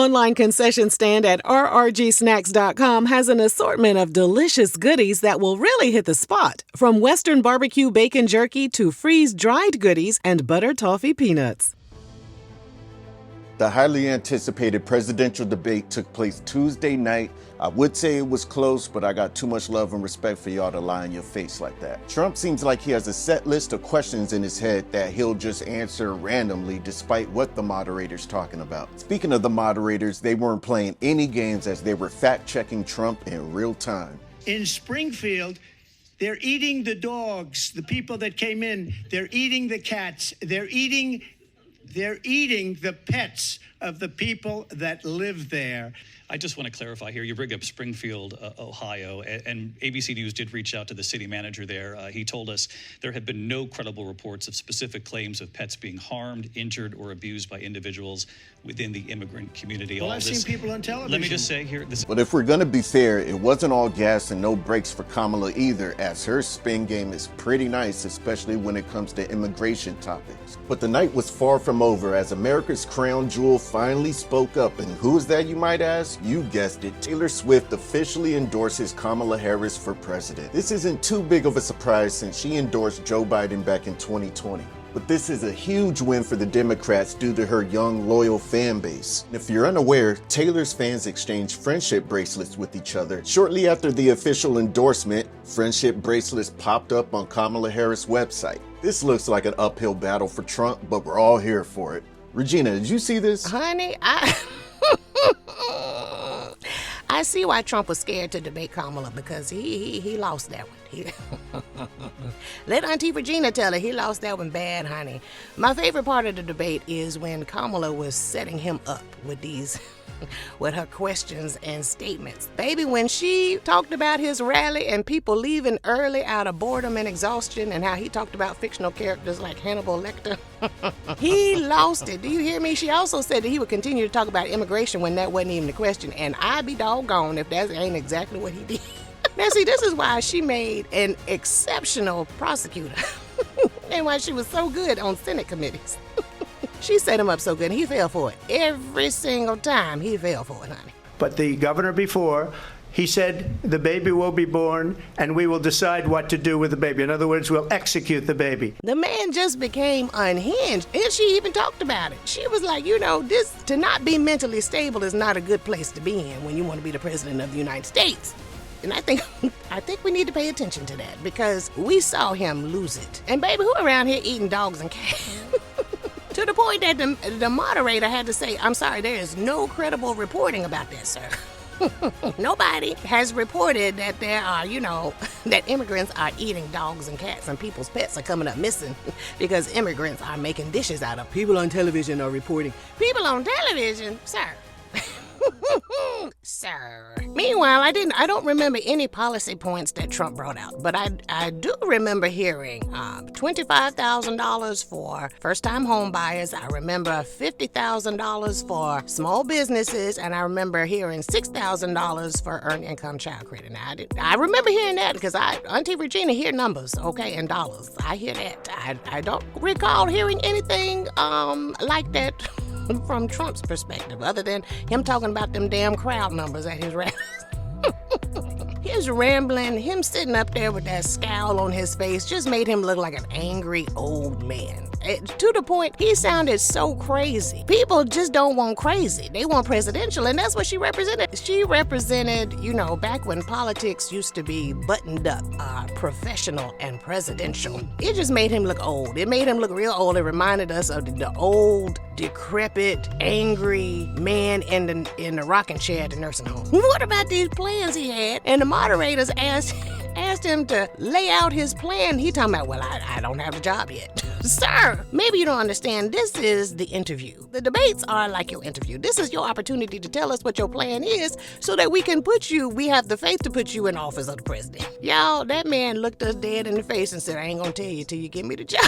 online concession stand at rrgsnacks.com has an assortment of delicious goodies that will really hit the spot, from Western barbecue bacon jerky to freeze-dried goodies and butter toffee peanuts. The highly anticipated presidential debate took place Tuesday night. I would say it was close, but I got too much love and respect for y'all to lie in your face like that. Trump seems like he has a set list of questions in his head that he'll just answer randomly despite what the moderator's talking about. Speaking of the moderators, they weren't playing any games as they were fact-checking Trump in real time. In Springfield, they're eating the dogs, the people that came in. They're eating the cats. They're eating the pets of the people that live there. I just want to clarify here. You bring up Springfield, Ohio, and ABC News did reach out to the city manager there. He told us there have been no credible reports of specific claims of pets being harmed, injured, or abused by individuals within the immigrant community. Well, I've seen people on television. Let me just say here. But if we're going to be fair, it wasn't all gas and no brakes for Kamala either, as her spin game is pretty nice, especially when it comes to immigration topics. But the night was far from over as America's crown jewel finally spoke up. And who is that, you might ask? You guessed it. Taylor Swift officially endorses Kamala Harris for president. This isn't too big of a surprise since she endorsed Joe Biden back in 2020. But this is a huge win for the Democrats due to her young, loyal fan base. And if you're unaware, Taylor's fans exchanged friendship bracelets with each other. Shortly after the official endorsement, friendship bracelets popped up on Kamala Harris' website. This looks like an uphill battle for Trump, but we're all here for it. Regina, did you see this? Honey, I see why Trump was scared to debate Kamala, because he lost that one. Let Auntie Regina tell it, he lost that one bad, honey. My favorite part of the debate is when Kamala was setting him up with her questions and statements. Baby, when she talked about his rally and people leaving early out of boredom and exhaustion, and how he talked about fictional characters like Hannibal Lecter, he lost it. Do you hear me? She also said that he would continue to talk about immigration when that wasn't even the question, and I'd be doggone if that ain't exactly what he did. Now see, this is why she made an exceptional prosecutor and why she was so good on Senate committees. She set him up so good, and he fell for it. Every single time, he fell for it, honey. But the governor before, he said the baby will be born, and we will decide what to do with the baby. In other words, we'll execute the baby. The man just became unhinged, and she even talked about it. She was like, this to not be mentally stable is not a good place to be in when you want to be the president of the United States. And I think we need to pay attention to that, because we saw him lose it. And baby, who around here eating dogs and cats? To the point that the moderator had to say, I'm sorry, there is no credible reporting about that, sir. Nobody has reported that there are, that immigrants are eating dogs and cats and people's pets are coming up missing because immigrants are making dishes out of. People on television are reporting. People on television? Sir. Sir. Meanwhile, I don't remember any policy points that Trump brought out, but I do remember hearing $25,000 for first-time home buyers. I remember $50,000 for small businesses, and I remember hearing $6,000 for earned income child credit. Now, I remember hearing that because Auntie Regina hear numbers, okay, and dollars. I hear that. I don't recall hearing anything like that from Trump's perspective, other than him talking about them damn crowd numbers at his rallies. His rambling, him sitting up there with that scowl on his face just made him look like an angry old man. To the point, he sounded so crazy. People just don't want crazy. They want presidential, and that's what she represented. She represented, back when politics used to be buttoned up, professional and presidential. It just made him look old. It made him look real old. It reminded us of the old, decrepit, angry man in the rocking chair at the nursing home. What about these plans he had? And the moderators asked him to lay out his plan. He talking about, well, I don't have a job yet. Sir, maybe you don't understand. This is the interview. The debates are like your interview. This is your opportunity to tell us what your plan is so that we have the faith to put you in office of the president. Y'all, that man looked us dead in the face and said, I ain't gonna tell you till you give me the job.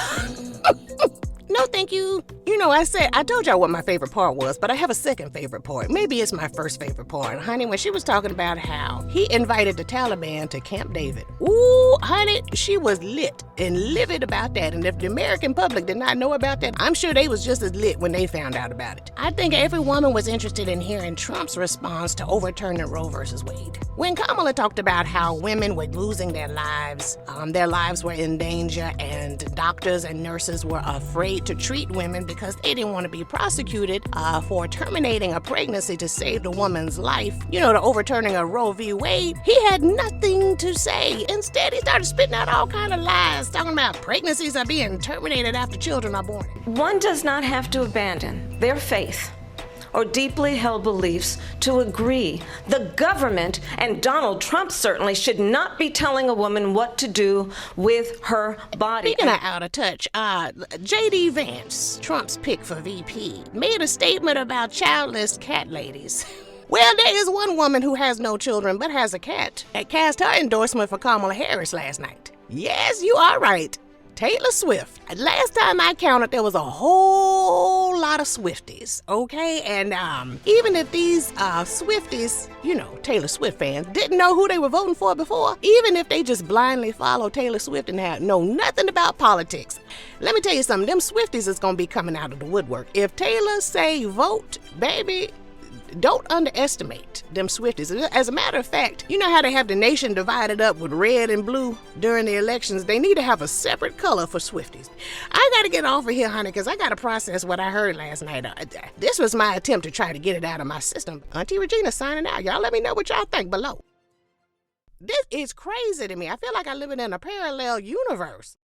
No, thank you. You know, I told y'all what my favorite part was, but I have a second favorite part. Maybe it's my first favorite part. Honey, when she was talking about how he invited the Taliban to Camp David. Ooh, honey, she was lit and livid about that. And if the American public did not know about that, I'm sure they was just as lit when they found out about it. I think every woman was interested in hearing Trump's response to overturning Roe versus Wade. When Kamala talked about how women were losing their lives were in danger, and doctors and nurses were afraid to treat women because they didn't want to be prosecuted for terminating a pregnancy to save the woman's life, you know, to overturning a Roe v. Wade, he had nothing to say. Instead, he started spitting out all kind of lies, talking about pregnancies are being terminated after children are born. One does not have to abandon their faith or deeply held beliefs to agree. The government, and Donald Trump certainly, should not be telling a woman what to do with her body. Speaking of out of touch, J.D. Vance, Trump's pick for VP, made a statement about childless cat ladies. Well, there is one woman who has no children but has a cat that cast her endorsement for Kamala Harris last night. Yes, you are right. Taylor Swift. Last time I counted, there was a whole lot of Swifties, okay? And even if these Swifties, you know, Taylor Swift fans, didn't know who they were voting for before, even if they just blindly follow Taylor Swift and know nothing about politics, let me tell you something, them Swifties is gonna be coming out of the woodwork. If Taylor say vote, baby, don't underestimate them Swifties. As a matter of fact, you know how they have the nation divided up with red and blue during the elections? They need to have a separate color for Swifties. I gotta get off of here, honey, because I gotta process what I heard last night. This was my attempt to try to get it out of my system. Auntie Regina signing out. Y'all let me know what y'all think below. This is crazy to me. I feel like I'm living in a parallel universe.